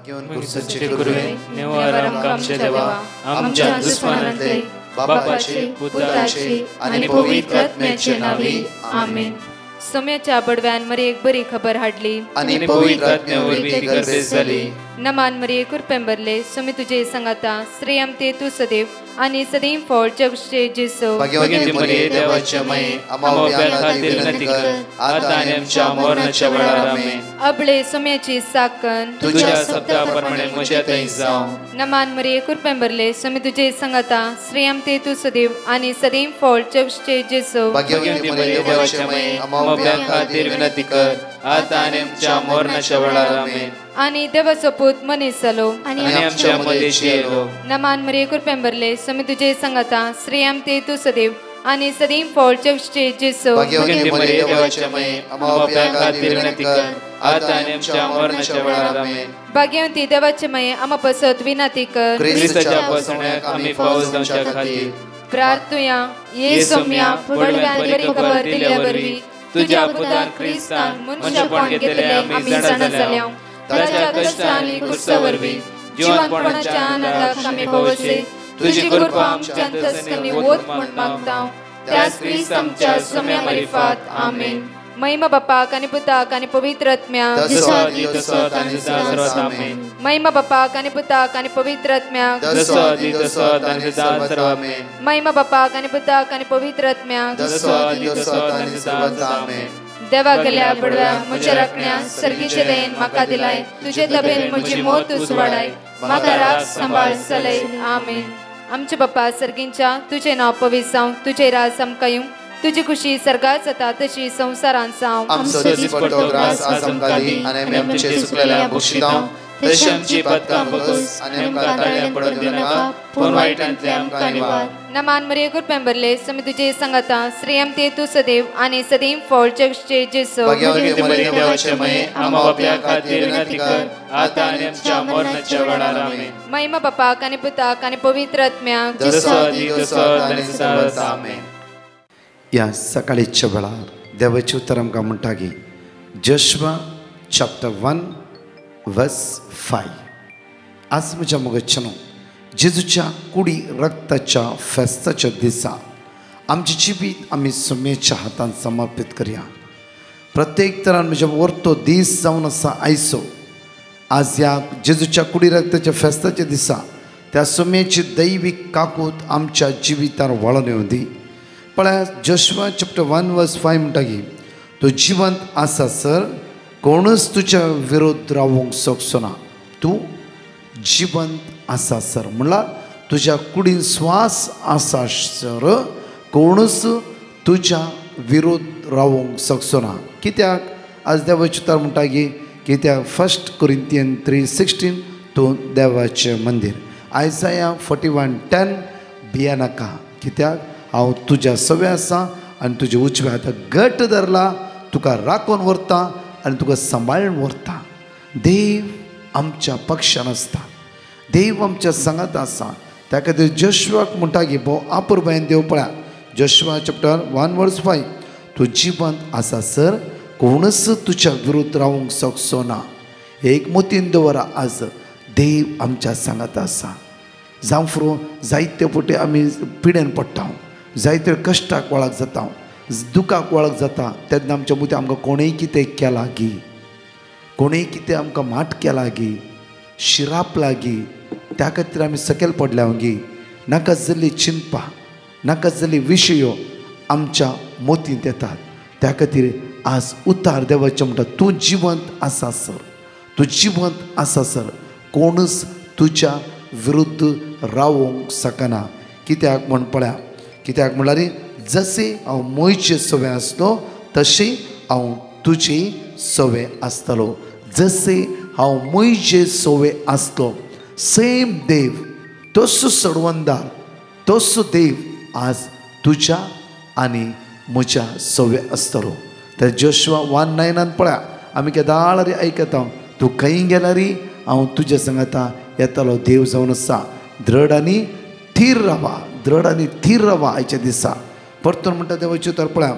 घेऊन पुरुषाचे गुरुवे नेवार आमच्या देवा आमच्या दुश्मनांतले बापाचे पुत्राचे आणि पवित्र आत्म्याचे नावे आमेन. सोम्याच्या बडव्यान मरी एक बरी खबर हाडली आणि पवित्र आत्म्यावर ती गर्दी झाली. नमान मरी कुरपेंबरले सोमी तुझे संगाता श्रेयम ते तू सदैव आणि सदैव फळ जगचे जेसो. भाग्यवती मरिये देवाच्या माये आम्हा खातीर विनंती कर आता आणि आमच्या मरणाच्या वेळार आमेन. अबळे सोम्याची साकन तुझ्या शब्दाप्रमाणे म्हज्या थंय जावं. नमान मरी कुरपेंबरले सोमी तुझे संगाता श्रेयम ते तू सदैव आणि सदैव फळ जगचे जेसो. भाग्यवती मरिये देवाच्या माये आम्हा खातीर विनंती कर आता आणि आमच्या मरणाच्या वेळार आमेन. आणि देवाचो पूत मनीस जालो आणि आमच्या मध्येशी येलो. नमान मरी कुरपेंबरले सोमी तुझे संगाता श्रेयम ते तू सदैव आणि सदैव फळ जगचे जेसो. भाग्यवती मरिये देवाच्या माये आम्हा खातीर विनंती कर आता आणि आमच्या मरणाच्या वेळार आमेन. भाग्यवती देवाचे माये आम्हा पसत विनंती कर ख्रिस्ताच्या पसण्याक आम्ही पावस जावच्या खातीर प्रार्थुया. ये सोम्या बडव्यान बरी खबर दिल्यावरवी तुझ्या पुतान ख्रिस्तान मनशापण घेतले आम्ही जाणा जाल्या. ताच्या कष्टांनी क्रुसावरवी जीवनपणाच्या आनंदाक आम्ही पवसे तुझी कृपा आमच्या अंतस्करणी वोत म्हण मागता. त्याच ख्रिस्त आमच्या सोम्या मार्फत आमेन. महिमा बापाक आणि पुताक आणि पवित्र आत्म्याक महिमा बापाक आणि पुताक आणि पवित्र आत्म्याक महिमा बापाक आणि पुताक आणि पवित्र आत्म्याक. देवा गेल्या बडव्या म्हज्या राखण्या सर्गीचे देन म्हाका दिलाय. तुझे तबेन म्हजी मोत उसवाडाय म्हाका राख सांबाळ चलय आमेन. आमचे बाप्पा सर्गींच्या तुझे नाव पवित्र जावं. तुझे राज आमकां येवं. तुझी खुशी सर्गात जाता तशी संसारांत जावं. आमचो दिसपट्टो ग्रास आज आमकां दी आनी आमी आमचे सुकलेल्या बक्षितांव तशी आमची पदकां बगस आनी आमकां ताळ्यां पडोवन दिनाका पूण वायटांतले आमकां निवार. नमान मरी कुरपेंबरले सोमी तुझे संगाता श्रेयम ते तू सदैव आणि सदैव फळ जगचे जेसो. भाग्यवती मरिये देवाचे माये आम्हा बाप्या खातीर विनंती कर आता आनी आमच्या मरणाच्या वेळार आमेन. महिमा बापाक आणि पुताक आणि पवित्र आत्म्याक आमेन. या सकाळीच्या वेळार देवाचे उतर आमकां म्हणटा की जोशुआ चॅप्टर 1 वर्स 5. आज म्हज्या मोगाच्यानो जेजूच्या कुडी रक्ताच्या फेस्ताच्या दिसा आमची जिवीत आमी सोम्याच्या हातांत समर्पित करया. प्रत्येक तरान म्हज्या वर्तो दीस जावन आसा आयचो. आज ह्या जेजूच्या कुडी रक्ताच्या फेस्ताच्या दिसा त्या सोम्याची दैवीक काकूत आमच्या जिवितार वळोन येवं दी. पळय जोशुआ चॅप्टर 1 वर्स 5 म्हणटा की तो जिवंत आसा सर कोणूच तुज्या विरोध रावूंक शकचो ना. तूं जिवंत आसा सर म्हणल्यार तुज्या कुडीन स्वास आसा सर कोणूच तुज्या विरोध रावूंक शकचो ना. कित्याक आज देवाचें उतर म्हणटा की कित्याक 1 कोरिंथियन 3:16 तूं देवाचें मंदीर. आयसाया 41:10 भिया नाका कित्याक हांव तुज्या सवे आसा आनी तुज्या उजव्या हाताक घट धरला तुका राखून व्हरता आनी तुका सांबाळून व्हरता. देव आमच्या पक्षान आसता. देव आमच्या सांगात आसा. त्या खातीर जोशुआक म्हणटा की भोव आपुरबायेन देव पळया जोशुआ चॅप्टर 1 वर्स 5 तूं जिवंत आसा सर कोणूच तुज्या विरोध रावूंक शकचो ना. एक मोतीन दवरा आज देव आमच्या सांगात आसा. जावं फुरो जायते फावटी आमी पिड्यान पडटा जायते कश्टाक वळख जाता दुखाक वळख जाता तेन्ना आमच्या मदीं आमकां कोणेंय कितें केलां गी कोणेंय कितें आमकां माट केला गी शिराप लागी त्या खातीर आमी सकयल पडल्या गी. नाका जाल्ली चिंता नाका जाल्ली विशयो आमच्या मोतींत येतात. त्या खातीर आज उतार देवाचें म्हणटा तूं जिवंत आसा सर तूं जिवंत आसा सर कोणूच तुज्या विरुद्ध रावूंक शकना. कित्याक म्हण पळया कित्याक म्हणल्यार जशें हांव मोयचे सवे आसलो तशी हांव तुजी सवे आसतलो. जशें हांव मोयचे सवे आसलो सेम देव तोच सडवंदार तोच देव आज तुज्या आनी म्हज्या सवे आसतलो. तर जोशुआ 1:9 पळया आमी केदाळ रे आयकता तूं खंय गेला रे हांव तुज्या सांगाता येतालो. देव जावन आसा दृढ आनी थीर रावा दृढ आनी थीर रावा आयच्या दिसा. परतून म्हणटा देवाचें उतर पळया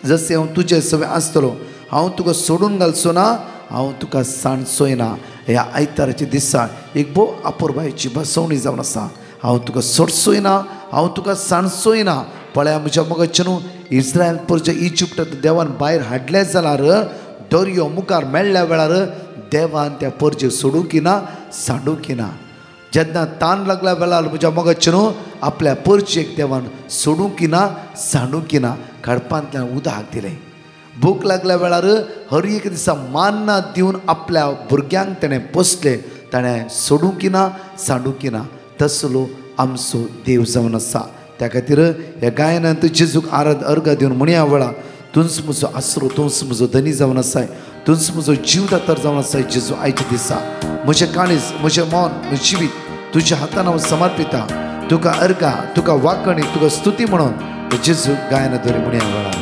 जशें हांव तुजे सवे आसतलो हांव तुका सोडून घालचो ना हांव तुका सांडचोयना. ह्या आयताराच्या दिसा एक भोव अपुरबायेची बसवणी जावन आसा. हांव तुका सोडचोयना, हांव तुका सांडचोयना. पळया म्हज्या मोगाचे न्हू, इस्रायल परजे इजिप्टांत देवान भायर हाडले जाल्यार दर्यो मुखार मेळ्ळ्या वेळार देवान त्या परजे सोडूंकी ना, सांडूंकी ना. जेन्ना ताण लागल्या वेळार म्हज्या मोगाचे न्हू, आपल्या परजेक देवान सोडूंकी ना, सांडूंकी ना. खडपांतल्यान उदक दिलें. भूक लागल्या वेळार हर एक दिसा मान्ना दिवन आपल्या भुरग्यांक ताणें पोसले. ताणें सोडूंकी ना, सांडूंकी ना. तसलो आमचो देव जावन आसा. त्या खातीर ह्या गायनांत जेजूक अर्घ दिवन म्हणया वेळा, तुंच म्हजो आसरो, तुंच म्हजो धनी जावन आसाय, तुंच म्हजो जीवदातर जावन आसाय. जेजू आयच्या दिसा म्हजें काळीज, म्हजें मन, म्हजें जिवीत तुज्या हातान हांव समर्पिता. तुका अर्घा, तुका वाकणी, तुका स्तुती म्हणून जेजू गायना धरी म्हणया वेळा.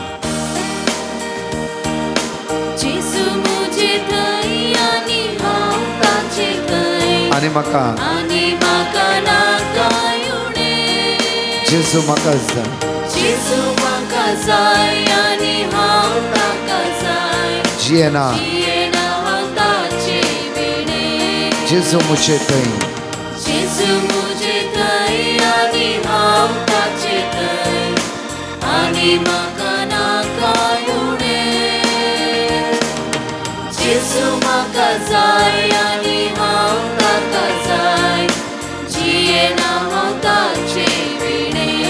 आनी म्हाका जेजू म्हाका जाय, जियेना जेजू मुझे थंय,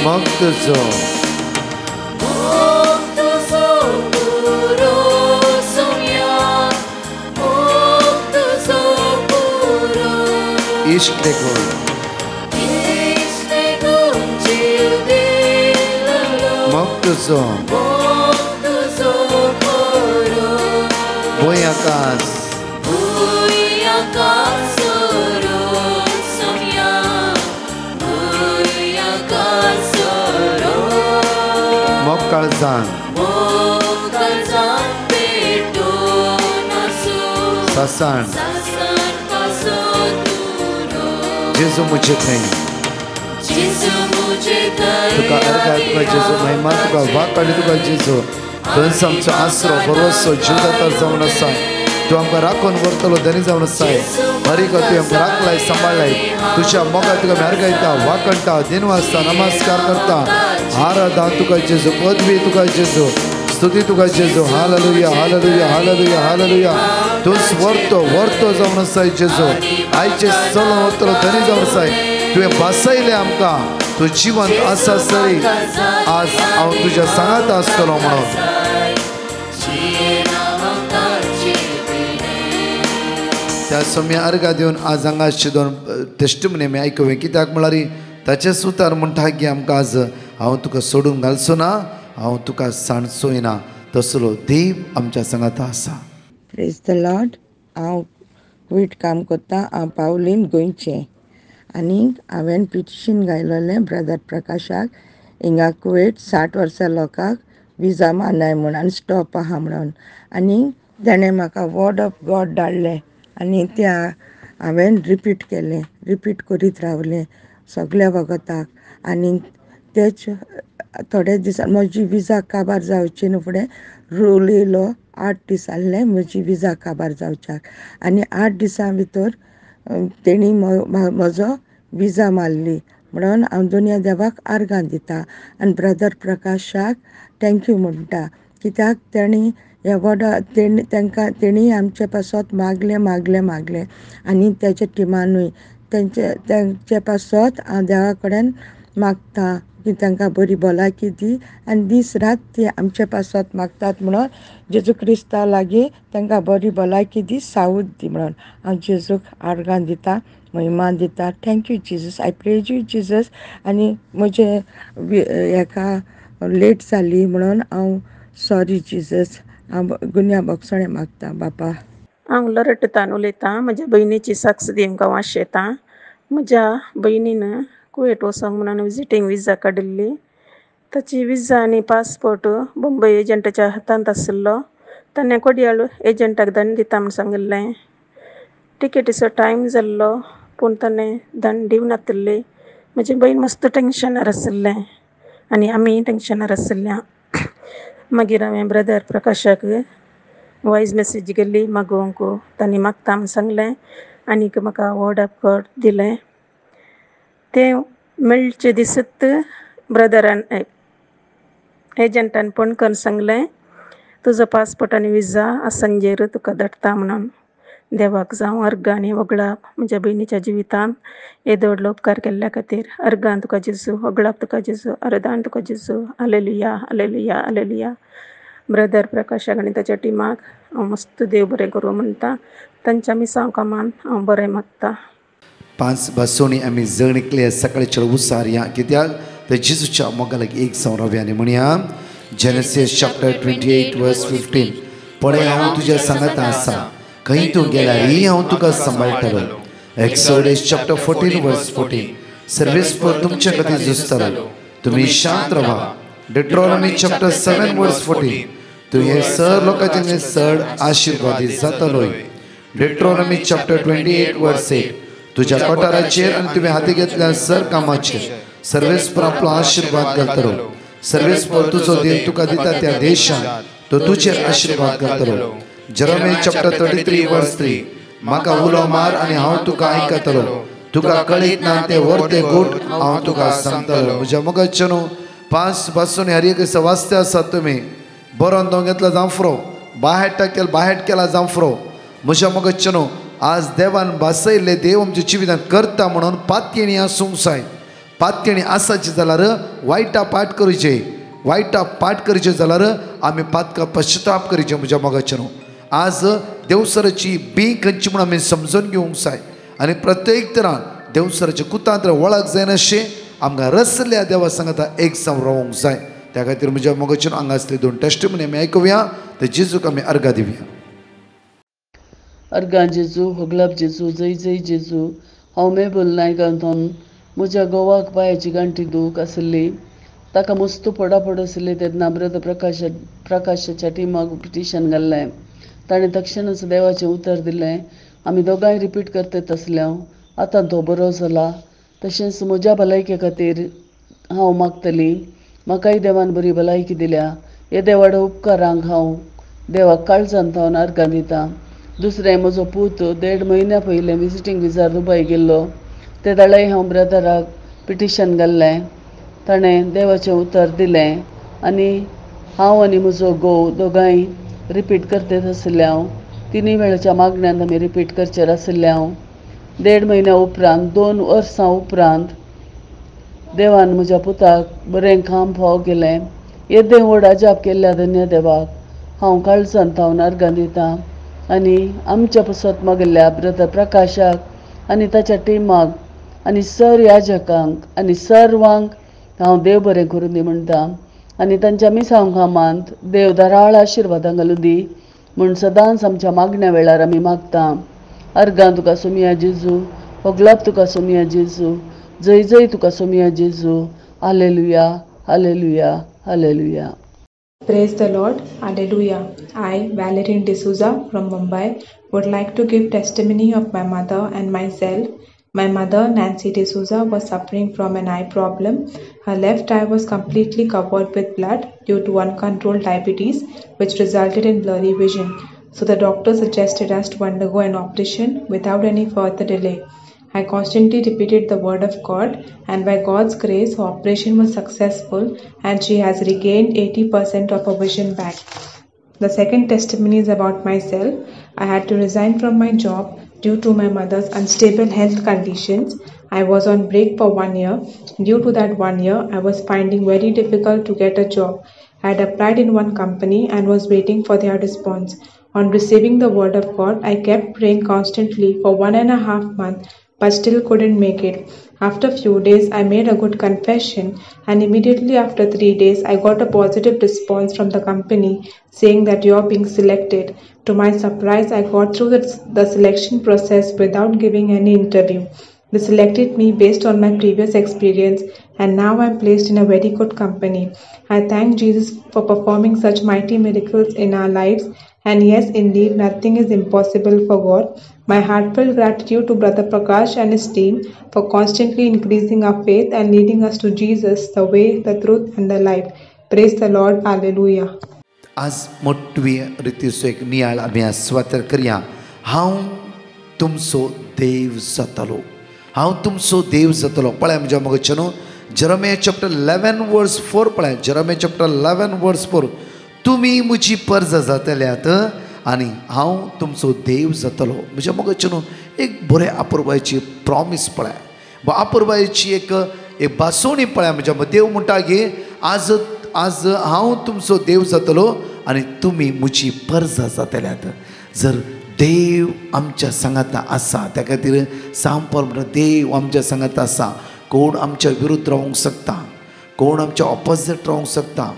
मग तुजो इश्क देखो मग तुजो भूंय आकाश मग काळजान सासण जेजू मुझे थंय, तुका अर्घा, तुका जेजू महिमा, तुका वाकडी, तुका जेजू थंयच आमचो आसरो, भरवंसो, जीवदातार जावन आसा. तूं आमकां राखून व्हरतलो, धनी जावन आसाय. हरी गो तुवें आमकां राखलाय, सांबाळलाय. तुज्या मोगार तुका आमी अर्घायता, वाकणटा, दिनवासता, नमस्कार करता. आराधना तुका जेजू, पदवी तुका जेजू, स्तुती तुका जेजू. Hallelujah, hallelujah, hallelujah, hallelujah. तूंच व्हरतो जावन आसाय जेजू. आयचे चलो व्हरतलो, धनी जावन आसाय. तुवें बसयलें आमकां, तूं जिवंत आसा सरी. आज हांव तुज्या सांगात आसतलो म्हणून. त्या सोम्या अर्घा दिवन आज हांगाचे दोन टेस्टमनी आमी आयकुवें. कित्याक म्हळ्यार ताचे सुतार म्हणटा की आमकां आज हांव तुका सोडून घालचो ना, हांव तुका सांडचोय ना. तसलो देव आमच्या सांगात आसा. Praise the Lord. हांव कुवेट काम करता. हांव पावलीन गोंयचें. आनी हांवें पिटिशन घायलोलें ब्रदर प्रकाशाक हिंगा कुवेट 60 वर्सां लोकांक विजा मानाय म्हूण आनी स्टॉप आहा म्हणून. आनी ताणें म्हाका वर्ड ऑफ गॉड धाडलें आनी त्या हांवें रिपीट करीत रावलें सगळ्या वगताक. आनी तेच थोडे दिसान म्हजी विजा काबार जावची न्हू फुडें रूल येयलो. 8 दीस जाल्ले म्हजी विजा काबार जावच्याक. आनी 8 दिसां भितर तेणी म्हजो विजा मारली म्हणून हांव दोनया देवाक आर्गां दिता. आनी ब्रदर प्रकाशाक थँक्यू म्हणटा. कित्याक तेणी हे वर्डा तेणी आमचे पासत मागलें आनी तेच्या टिमानूय तेंचे पासत हांव देवा कडेन मागता की तांकां बरी भलायकी दी. आनी दीस रात ती आमचे पासत मागतात म्हणून जेजू क्रिस्ता लागीं तांकां बरी भलायकी दी, सावूत दी म्हणून हांव जेजूक आर्गां दिता, महिमा दिता. Thank you Jesus. I praise you Jesus. आनी म्हजे हेका लेट जाली म्हणून हांव सॉरी जिजस. हांव गुन्या बोगसणे मागता बापा. हांव लरटान उलयतां. म्हज्या भयणीची साक्ष दी आमकां वाशेतां. म्हज्या भयणीन कुवेट वचोंक म्हणून विजिटींग विजा काडिल्ली. ताची विजा आनी पासपोर्ट बॉम्बे एजंटाच्या हातांत आशिल्लो. ताणें कोडयाळ एजंटाक दंड दिता म्हूण सांगिल्लें. टिकेटीचो टायम जाल्लो पूण ताणें दंड दिवनासली. म्हजी भयण मस्त टेंशनार आशिल्लें आनी आमी टेंशनार आशिल्ल्या. मागीर हांवें ब्रदर प्रकाशाक वॉइस मेसेज गेल्ली मागोवंक तांणी मागता म्हूण सांगलें आनीक म्हाका वर्ड ऑफ गॉड दिलें. तें मेळचे दिसत ब्रदरान एजंटान फोन करून सांगलें तुजो पासपोर्ट आनी विजा आज सांजेर तुका धाडटा म्हणून. देवाक जावं अर्घ आनी वगळाप म्हज्या भयणीच्या जिवितांत येदो व्हडलो उपकार केल्ल्या खातीर. अर्घान तुका जेजू, वगळाप तुका जेजू, अर्दान तुका जेजू. Hallelujah, hallelujah, hallelujah. ब्रदर प्रकाशाक आनी ताच्या टिमाक हांव मस्त देव बरें करूं म्हणटा. तांच्या मिसांव कामान हांव बरें मागता. 5 भासोनी आमी जणिकले सकाळच्या उसार या कित्याक ते जेजूच्या मोगालाक एक संरव्याने म्हणया. जेनेसिस चॅप्टर 28 वर्स 15. पळय हांव तुज्या सांगाता आसा, खंय तूं गेल्यारय हांव तुका सांबाळटलो. एक्सोडस चॅप्टर 14 वर्स 14. सर्वेस्पर तुमचे खातीर झुजतलो, तुमी शांत रावा. डिट्रॉनॉमी चॅप्टर 7 वर्स 14. तूं हे सर लोकांचे चड आशिर्वादीत जातलोय. डिट्रॉनॉमी चॅप्टर 28 वर्स 8. तुज्या कोठाराचेर आनी तुवें हाती घेतल्या सर कामाचेर सर्वेस्पर आपलो आशिर्वाद घालतलो. सर्वेस्पर तुजो देव तुका दिता त्या देशांत तो तुजेर आशिर्वाद घालतलो. जेरेमिया चॅप्टर 33 वर्स 3. म्हाका उलो मार आनी हांव तुका आयकतलो, तुका कळीत ना ते वर्ते गोट हांव तुका सांगतलो. म्हज्या मोगाचे न्हू 5 पासून हर एक वाचते आसात तुमी. बरोवन तो घेतला जांफरो, बाहेट केला जांफरो. म्हज्या मोगाचे न्हू आज देवान बासयल्ले देव आमच्या जिवितांत करता म्हणून पातयेणी आसूंक जाय. पातयेणी आसाची जाल्यार वायटा पाठ करचे जाल्यार आमी पातका पश्चाताप करचे. म्हज्या मोगाचे न्हू आज देवसराची बी खंयची म्हणून आमी समजून घेवंक जाय आनी प्रत्येक तरान देवसराच्या कुतांत्र वळख जायना अशें आमकां रसल्या देवा सांगता एक जावन रावंक जाय. त्या खातीर म्हज्या मोगाचे हांगा आसले 2 टेस्टिमनी आमी आयकुया. ते जेजूक आमी अर्घ दिवया. अर्घा जेजू, होगलाप जेजू, जय जय जेजू. हांव मेबल नायकांतून म्हज्या गोवाक पांयाची गांठी दूख आसली, ताका मस्त पडापड आसली तेन्ना ब्रदर प्रकाशाच्या टिमाक पिटिशन घाल्लें. ताणें तक्षणच देवाचें उतर दिलें. आमी दोगांय रिपीट करतात आसल्या. आतां तो बरो जाला. तशेंच म्हज्या भलायके खातीर हांव मागतली. म्हाकाय देवान बरी भलायकी दिल्या. येदे व्हड उपकारांक हांव देवाक काळजांत थावन अर्घां दितां. दुसरें म्हजो पूत 1.5 म्हयन्या पयलें विजिटींग विजार दुबय गेल्लो. ते दाळे हांव ब्रदराक पिटिशन घाल्लें. ताणें देवाचें उतर दिलें आनी हांव आनी म्हजो घोव दोगांय रिपीट करतात आसल्या. 3 वेळाच्या मागण्यांत आमी रिपीट करचेर आसल्या. 1.5 म्हयन्या उपरांत 2 वर्सां उपरांत देवान म्हज्या पुताक बरें काम फाव केलें. येदें व्हड अजाप केल्ल्या धन्य देवाक हांव काळजांत थावन अर्घां दितां. आनी आमच्या पुसत मागिल्ल्या ब्रदर प्रकाशाक आनी ताच्या टिमाक आनी सर याजकांक आनी सर्वांक हांव देव बरें करूं दी म्हणटा. आनी तांच्या मिसांव कामांत देव धाराळ आशिर्वादां घालूं दी म्हूण सदांच आमच्या मागण्या वेळार आमी मागता. अर्घां तुका सोमिया जेजू, होगलाप तुका सोमिया जेजू, जय जय तुका सोमिया जेजू. Hallelujah, hallelujah, hallelujah. Praise the Lord. Hallelujah. I, Valerie D'Souza from Mumbai, would like to give testimony of my mother and myself. My mother, Nancy D'Souza, was suffering from an eye problem. Her left eye was completely covered with blood due to uncontrolled diabetes, which resulted in blurry vision. So the doctor suggested us to undergo an operation without any further delay. I constantly repeated the word of God, and by God's grace, her operation was successful and she has regained 80% of her vision back. The second testimony is about myself. I had to resign from my job due to my mother's unstable health conditions. I was on break for 1 year. Due to that 1 year, I was finding very difficult to get a job. I had applied in one company and was waiting for their response. On receiving the word of God, I kept praying constantly for 1.5 months, but still couldn't make it. After few days, I made a good confession, and immediately after 3 days, I got a positive response from the company saying that you're being selected. To my surprise, I got through the selection process without giving any interview. They selected me based on my previous experience, and now I'm placed in a very good company. I thank Jesus for performing such mighty miracles in our lives. And yes, indeed, nothing is impossible for God. My heartfelt gratitude to Brother Prakash and his team for constantly increasing our faith and leading us to Jesus, the way, the truth, and the life. Praise the Lord. Hallelujah. आज मोठवी रितीचो एक नियाळ आमी आज स्वातर करया. हांव तुमचो देव जातलो, हांव तुमचो देव जातलो. पळय म्हज्या मगचनो जेरेमिया चॅप्टर 11 वर्स 4 पळय. जेरेमिया चॅप्टर 11 वर्स 4. तुमी म्हजी परजा जातल्यात आनी हांव तुमचो देव जातलो. म्हज्या मगचनो एक बरे अपुरबायची प्रॉमिस पळय, अपुरबायची एक बासोणी पळय. म्हज्या देव म्हणटा की आज आज हांव तुमचो देव जातलो आनी तुमी म्हजी परजा जातल्यात. जर देव आमच्या सांगाता आसा त्या खातीर सांपल म्हणटा देव आमच्या सांगाता आसा. कोण आमच्या विरुद्ध रावंक शकता, कोण आमच्या ऑपोजीट रावंक शकता,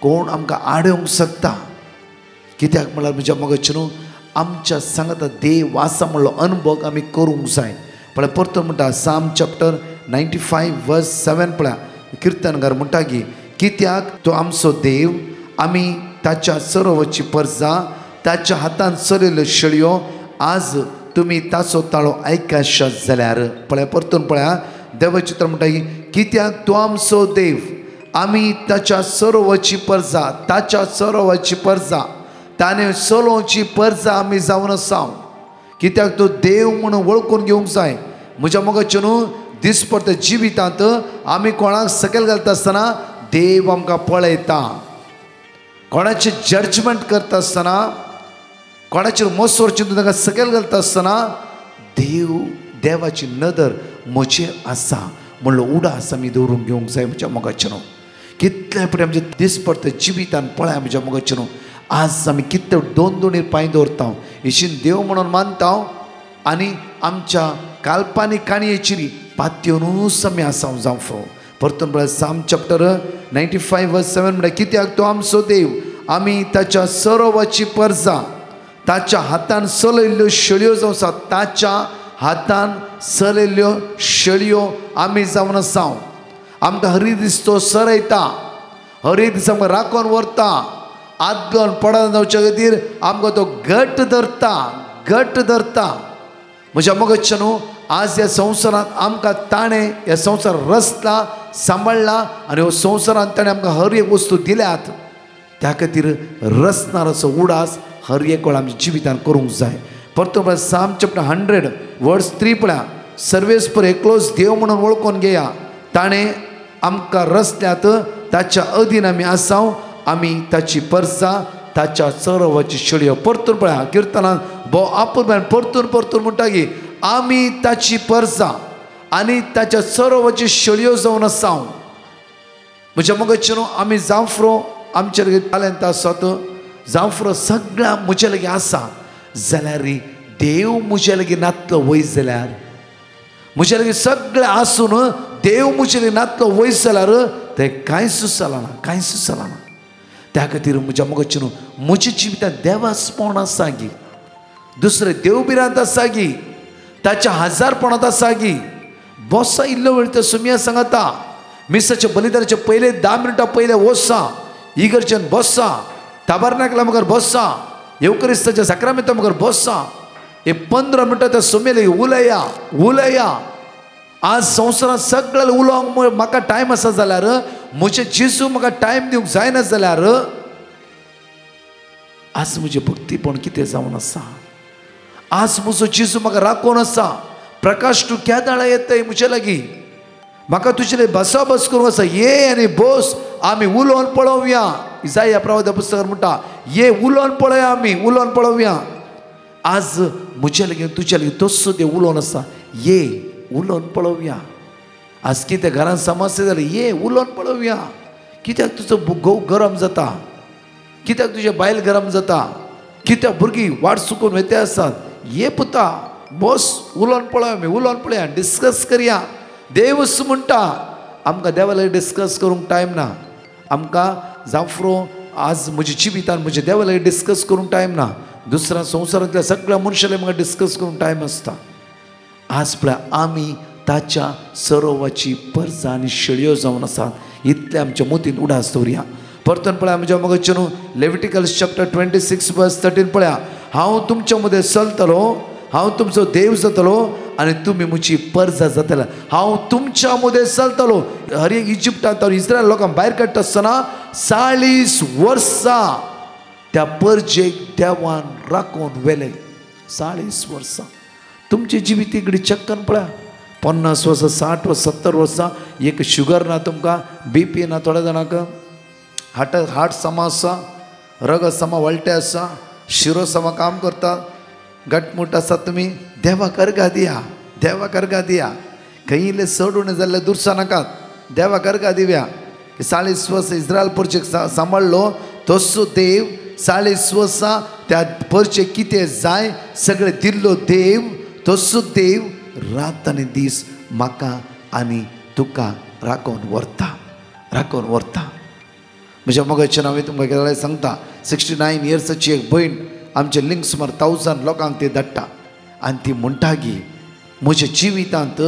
कोण आमकां आडोवंक शकता. कित्याक म्हळ्यार म्हज्या मगचनो आमच्या सांगाता देव आसा म्हणलो अनुभव आमी करूंक जाय. पळय परतून म्हणटा साम चॅप्टर 95 वर्स 7 पळय. किर्तनकार म्हणटा की कित्याक तो आमचो देव, आमी ताच्या सरोवरची परजा, ताच्या हातान चलयल्यो शेळयो. आज तुमी ताचो ताळो आयकाशात जाल्यार. पळय परतून पळया देवचित्र म्हणटा की कित्याक तो आमचो देव, आमी ताच्या सरोवरची परजा, ताच्या सरोवरची परजा, ताणें चलोवची परजा आमी जावन आसा. कित्याक तो देव म्हणून वळखून घेवंक जाय. म्हज्या मगचनो दिसपडटे जिवितांत आमी कोणाक सकयल घालता आसतना देव आमकां पळयता. कोणाचें जजमेंट करता आसतना, कोणाचेर मोसोर चिंतून ताका सकयल घालता आसतना देवाची नदर म्हजेर आसा म्हणलो उडास आमी दवरूंक घेवंक जाय. म्हज्या मगचनो कितले पडे आमचे दिसपडटे जिवितान पळय. म्हज्या मगचनो आज आमी कितले दोनीर पांय दवरता, इशीन देव म्हणून मानता आनी आमच्या काल्पनीक काणयेचेर पातयेवनूच आमी आसांव जावं. परतून पळय साम चॅप्टर 95 वर्स 7 म्हणटा कित्याक तो आमचो देव, आमी ताच्या सरोवरची परजा, ताच्या हातान चलयल्ल्यो शेळयो जावं आसा. ताच्या हातान चलयल्ल्यो शेळयो आमी जावन आसा. आमकां हरी दीस तो सरयता, हरी दीस आमकां राखोन व्हरता. आदलोन पडन जावचे खातीर आमकां तो घट्ट धरता, घट्ट धरता. म्हज्या मगचनो आज ह्या संवसारांत आमकां ताणें ह्या संवसार रचला, सांबाळला आनी ह्यो संवसारांत ताणें आमकां हर एक वस्तू दिल्यात. त्या खातीर रचणाराचो उडास हर एक वेळ आमच्या जिवितान करूंक जाय. परतून साम चॅप्टर 100 वर्स 3 पळया. सर्वेस्पर एकलोच देव म्हणून वळखून घेया. ताणें आमकां रचल्यात, ताच्या अधीन आमी आसाव. आमी ताची परजा, ताच्या सरोवरची शेळयो. परतून पळया किर्तनान भोव आपुरबायन परतून परतून म्हणटा की आमी ताची परजा आनी ताच्या सरोवरची शेळयो जावन आसाव. म्हज्या मगचनो आमी जावफ्रो आमचे लेगीत टॅलंट आसात, जावफ्रो सगळ्या म्हजे लेगीत आसा जाल्यार देव म्हजे लेगीत नातलो वयस जाल्यार, म्हजे लेगीत सगळें आसून देव म्हजे लेगीत नातलो वयस जाल्यार तें कांयच चलना, कांयच चलना. त्या खातीर म्हज्या मगचनो म्हज्या जिवितांत देवास्पण आसा गी, दुसरे देवबिरांत आसा गी, ताच्या हजारपणांत आसा गी. बसा इल्लो वेळ तर सुमिया सांगता मिसाच्या बलिदानाचे पयले 10 मिनटां पयले वसा, इगर्जेन बसा, ताबरनाकला मुखार बसा, येवकरिस्ताच्या साक्रामेंता मुखार बसा. हे 15 मिनटां त्या सुमयेले उलया उलया. आज संवसारांत सगळ्याक उलोवंक म्हाका टायम आसा जाल्यार, म्हजे जेजू म्हाका टायम दिवंक जायना जाल्यार आज म्हजें भक्तीपण कितें जावन आसा. आज म्हजो जेजू म्हाका राखून आसा. प्रकाश तूं केदाळा येताय म्हजे लागीं, म्हाका तुजे लागीं बसा बस करूंक आसा. ये आनी बस आमी उलोवन पळोवया. इसाया प्रवादी पुस्तकांत म्हणटा ये उलोवन पळोवया, आमी उलोवन पळोवया. आज म्हजे लागीं तुजे लागीं तस्सो देव उलोवन आसा. ये उलोवन पळोवया. आज कितें घरांत समस्या जाली, ये उलोवन पळोवया. कित्याक तुजो घोव गरम जाता, कित्याक तुजे बायल गरम जाता, कित्याक भुरगीं वाट चुकून वयते आसात. ये पुता बस उलोवन पळोवया, आमी उलोवन पळोवया, डिस्कस करया. देवच म्हणटा आमकां देवा लागीं डिस्कस करूंक टायम ना. आमकां जावफ्रो आज म्हज्या जिवितान म्हज्या देवा लागीं डिस्कस करूंक टायम ना. दुसऱ्या संवसारांतल्या सगळ्या मनशांनी म्हाका डिस्कस करूंक टायम आसता. आज पळय आमी ताच्या सरोवरची परजा आनी शेळयो जावन आसात. इतले आमच्या मोतीन उडास दवरया. परतून पळया म्हज्या मगचनो लेविटिकल्स चॅप्टर 26 वर्स 13 पळया. हांव तुमच्या मदें चलतलो, हांव तुमचो देव जातलो आनी तुमी म्हजी परजा जातले. हांव तुमच्या मदें चलतलो. हर एक इजिप्टांत इस्रायल लोकांक भायर काडटा आसतना 40 वर्सां त्या परजेक देवान राखून वेले 40 वर्सां तुमची जिवीत इकडे चक्कन पळया 50 वर्सां 60 वर्सां 70 वर्सां एक शुगर ना तुमकां BP ना थोड्या जाणांक हार्ट समा आसा रग समा वळटे आसा शिरो समा काम करता घटमूट आसा तुमी देवा करगा दिया देवा करगा दिया खंय इल्लें चड उणें जाल्लें दुरसा नाकात देवा करगा दिव्या 40 वर्सां इस्रायल परचेक सांबाळलो तसो देव 40 वर्सां त्या परचेक कितें जाय सगळें दिल्लो देव तसो देव रात आनी दीस म्हाका आनी तुका राखून व्हरता म्हज्या मोगाचें हांवें तुमकां केलें सांगता 69 इयर्साची एक भयण आमचे लिंक सुमार 1000 लोकांक ती धाडटा आनी ती म्हणटा की म्हज्या जिवितांत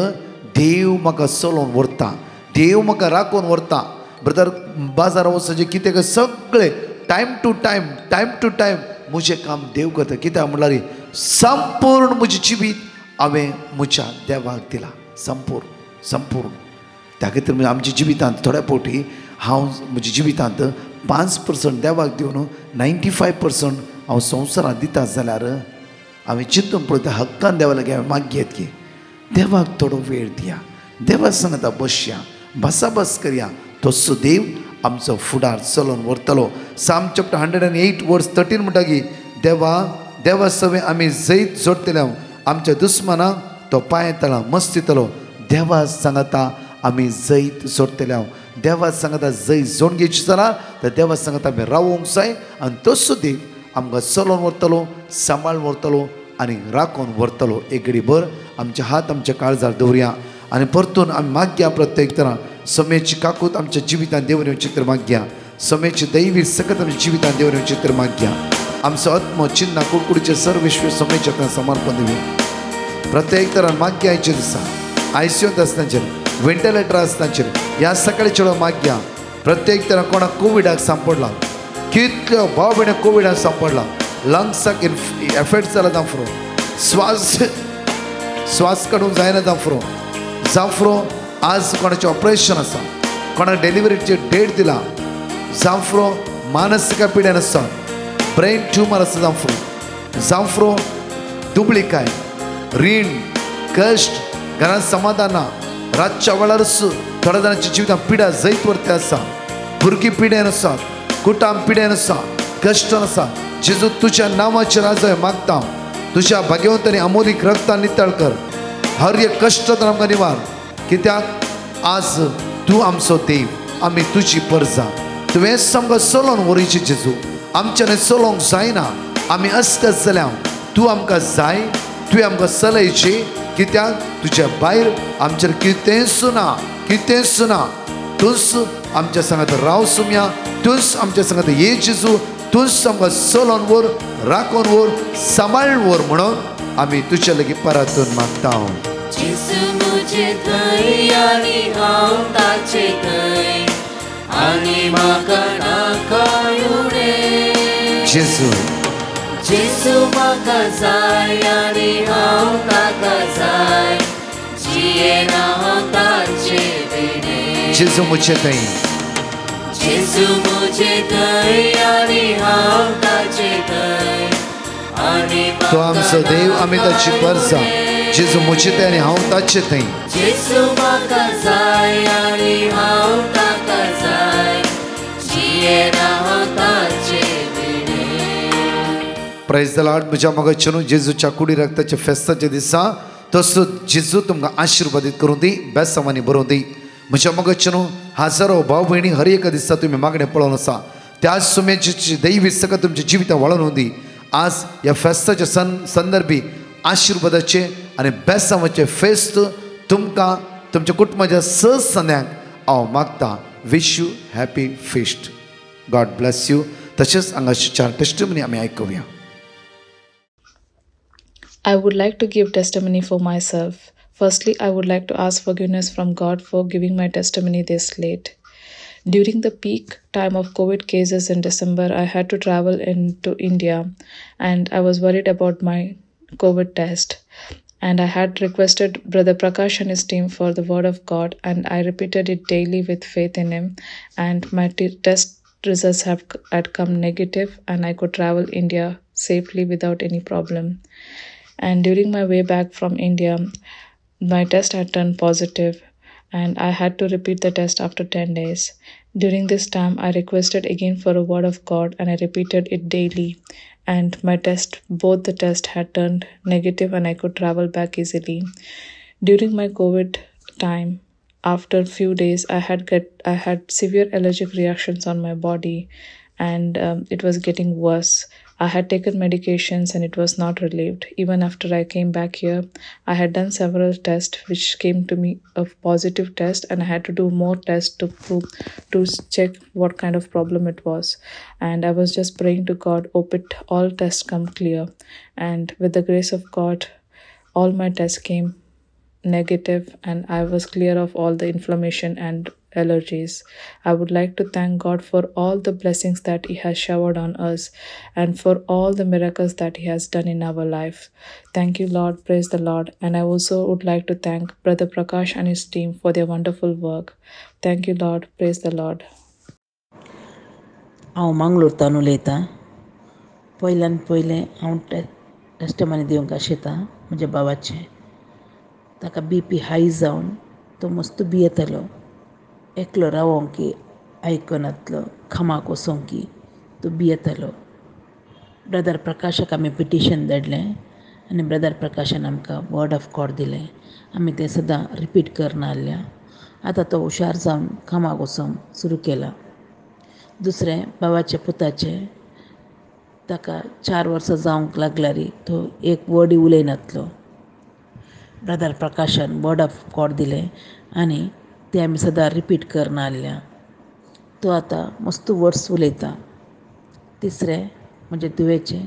देव म्हाका चलोवन व्हरता देव म्हाका राखून व्हरता ब्रदर बाजारा वचपाचें कितें सगळें टायम टू टायम म्हजें काम देव करता कित्याक म्हणल्यार संपूर्ण म्हजें जिवीत हांवें म्हज्या देवाक दिलां संपूर्ण त्या खातीर आमच्या जिवितांत थोड्या फावटी हांव म्हज्या जिवितांत 5% देवाक दिवन 95% हांव संवसारांत दिता जाल्यार हांवें चिंतून पळयता हक्कान देवा लागीं हांवें मागयत की देवाक थोडो वेळ दिया देवा सांगता बसया भासाभास करया तसो देव आमचो फुडार चलोवन व्हरतलो साम चॅप्टर 108 वर्स 13 म्हणटा की देवा सवे आमी जैत जोडटले आमच्या दुस्मनाक तो पांय तळा मस्तितलो देवा सांगता आमी जैत जोडटले देवा सांगता जैत जोड घेवची जाल्यार तर देवा सांगता आमी रावूंक जाय आनी तसो देव आमकां चलोवन व्हरतलो सांबाळून व्हरतलो आनी राखून व्हरतलो एक घडी भर आमचे हात आमच्या काळजार दवरया आनी परतून आमी मागया प्रत्येक तरां समेची काकूत आमच्या जिवितांत देवन येवची तर मागया समेची दैवी सकत आमच्या जिवितांत देवन येवची तर मागया आमचो आत्म चिन्ह कुडकुडीचे सर्व विश्व समेच्या हातांत समर्पण दिवया प्रत्येक तरान मागया आयचे दिसा ICUंत आसतांचेर वेंटिलेटर आसतांचेर ह्या सकाळीचे वेळार मागया प्रत्येक तरां कोणाक कोविडाक सांपडला कितल्यो भाव भयण्यो कोविडाक सांपडला लंग्साक एफेक्ट जाला जावं स्वास काडूंक जायना जावं आज कोणाचें ऑपरेशन आसा कोणाक डेलिव्हरीची डेट दिला जावं मानसीक पिड्यान आसा ब्रेन ट्यूमर आसा जावं दुबळीकाय रीण कश्ट घरांत समाधान ना रातच्या वेळार थोड्या जाणांच्या जिवितांत पिडा जैत व्हरते आसा भुरगीं पिड्यान आसात कुटाम पिड्यान आसा कश्टान आसा जेजू तुज्या नांवाचेर आज हांवें मागता तुज्या भाग्यवंतांनी अमोलीक रक्तान नितळ कर हर एक कश्ट आमकां निवार कित्याक आज तूं आमचो देव आमी तुजी परजा तुवें आमकां चलोवन व्हरचें जेजू आमच्यान चलोवंक जायना आमी अस्कत जाल्या तूं आमकां जाय तुवें आमकां चलयची कित्याक तुज्या भायर आमचेर कितेंच ना तूंच आमच्या सांगात राव सुम्या तूंच आमच्या सांगात ये जेजू तूंच आमकां चलोवन व्हर राखून व्हर सांबाळून व्हर म्हणून आमी तुजे लागीं परतून मागता जेजू मुझे थंय आनी हांव ताचे थंय आनी म्हाका नाकाय उणें जेजू म्हाका जाय आनी हांव ताका जाय जियेना हांव ताचे बिने जेजू मुझे थंय थंय आनी हांव ताचे थंय आनी तो आमचो देव आमी ताची परजा जेजू मुझे थंय आनी हांव ताचे थंय जेजू म्हाका जाय आनी हांव ताका जाय जियेना हांव ताचे बिने प्रेज द लॉर्ड म्हज्या मोगाचें जेजूच्या कुडी रक्ताच्या फेस्ताच्या दिसा तसो जेजू तुमकां आशिर्वादीत करूं दी बेसांवांनी भरूं दी म्हज्या मोगाचें हजारो भाव भयणी हर एका दिसा तुमी मागणें पळोवन आसा त्याच सुमेची दैवी सकत तुमच्या जिवितां वळोवन दी आज ह्या फेस्ताच्या संदर्भी आशिर्वादाचे आनी बेसांवाचे फेस्त तुमकां तुमच्या कुटुंबाच्या सदस्यांक हांव मागता wish you happy feast god bless you तशेंच हांगाचे 4 टेस्टिमनी आमी आयकुया I would like to give testimony for myself. Firstly, I would like to ask forgiveness from God for giving my testimony this late. During the peak time of COVID cases in December, I had to travel into India and I was worried about my COVID test. And I had requested Brother Prakash and his team for the word of God and I repeated it daily with faith in him and my test results had come negative, and I could travel India safely without any problem. And during my way back from India, my test had turned positive, and I had to repeat the test after 10 days. During this time, I requested again for a word of God, and I repeated it daily. And both the tests had turned negative, and I could travel back easily. During my COVID time, after a few days, I had severe allergic reactions on my body, and it was getting worse. I had taken medications and it was not relieved. Even after I came back here, I had done several tests which came to me a positive test, and I had to do more tests to check what kind of problem it was. And I was just praying to God, hope it all tests come clear. And with the grace of God, all my tests came negative, and I was clear of all the inflammation and allergies. I would like to thank God for all the blessings that He has showered on us and for all the miracles that He has done in our life. Thank you, Lord. Praise the Lord. And I also would like to thank Brother Prakash and his team for their wonderful work. Thank you, Lord. Praise the Lord. हांव मंगळूरतान उलयतां. पयल्यान पयलें हांव testimony दिवंक आशितां म्हज्या बाबाचें. ताका BP हाय जावन तो मस्त भियेतालो. एकलो रावोंकी आयकनातलो, खामाक वचोंकी तो भियेतालो. ब्रदर प्रकाशाक आमी पिटिशन धाडलें, आनी ब्रदर प्रकाशान आमकां वर्ड ऑफ गॉड दिलें. आमी तें सदां रिपीट करना जाल्ल्या. आतां तो हुशार जावन कामाक वचोंक सुरू केला. दुसरें बाबाच्या पुताचें, ताका 4 वर्सां जावंक लागल्यार तो एक वर्ड उलयनातलो. ब्रदर प्रकाशान वर्ड ऑफ गॉड दिलें आनी तें आमी सदां रिपीट करना जाल्ल्या. तो आतां मस्त वर्ड्स उलयता. तिसरें म्हणजे तुवेचें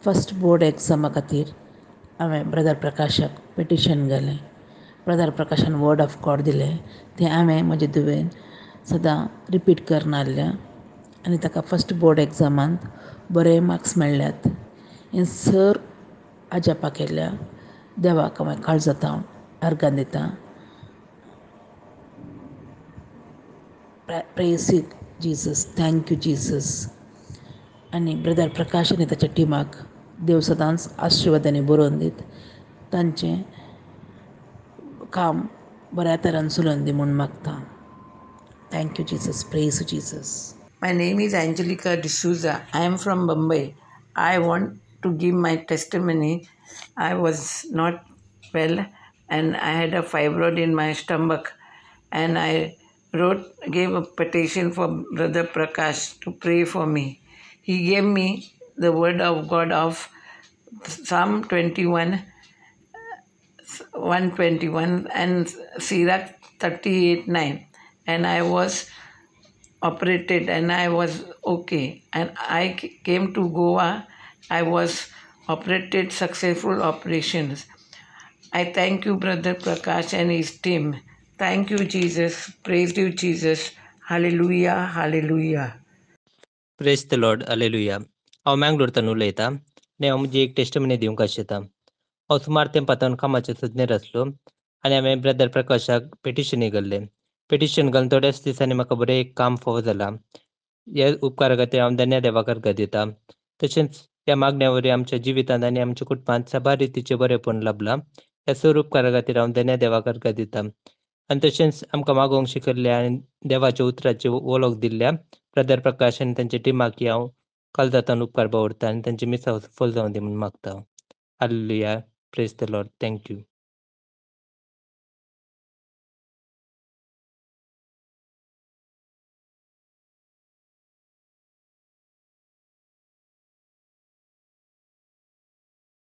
फस्ट बोर्ड एग्जामा खातीर हांवें ब्रदर प्रकाशाक पिटिशन घालें. ब्रदर प्रकाशान वर्ड ऑफ गॉड दिलें, तें हांवें म्हजे दुवेन सदां रिपीट करना जाल्ल्या. आनी ताका फस्ट बोर्ड एग्जामांत बरे मार्क्स मेळ्ळ्यात. हें सर आजापा केल्या. देवाक हांवें काळजांत अर्गां दितां. Praise you Jesus, thank you Jesus. आनी ब्रदर प्रकाश आनी ताच्या टिमाक देव सदांच आशिर्वादांनी बरोवन दीत. तांचें काम बऱ्या तरान चलोवन दी म्हूण मागतां. Thank you Jesus, praise you Jesus. My name is Angelica D'Souza. I am from Mumbai. I want to give my testimony. I was not well and I had a fibroid in my stomach, and I gave a petition for Brother Prakash to pray for me. He gave me the word of God of Psalm 121 and Sirach 38:9, and I was operated and I was okay, and I came to Goa. I was operated, successful operations. I thank you, Brother Prakash and his team. Thank you, Jesus. Praise you, Jesus. Hallelujah, hallelujah. Praise the Lord, hallelujah. हांव मँगलोरतान उलयतां आनी हांव म्हजी एक testimony दिवंक आशितां. हांव सुमार तेंपातावन कामाच्या सज्ञेर आसलो आनी हांवें ब्रदर प्रकाशाक पिटिशनी घाल्लें. पिटिशन घालून थोड्याच दिसांनी म्हाका बरें एक काम फावो जालां. हे उपकारा खातीर हांव धन्य देवाक अर्गां दितां. तशेंच ह्या मागण्या वरवीं आमच्या जिवितांत आनी आमच्या कुटुंबांत साबार रितीचें बरेंपण लाभलां. ह्या सर उपकारा खातीर हांव धन्य देवाक अर्गां दितां. आनी तशेंच आमकां मागोवंक शिकयल्ल्या आनी देवाच्या उतराची वळख दिल्ल्या ब्रदर प्रकाश आनी तांच्या टिमाकी हांव काळजांतल्यान उपकार बावरतां आनी तांची मिसां सफल जावं दी म्हूण मागतां. Hallelujah, praise the Lord, thank you.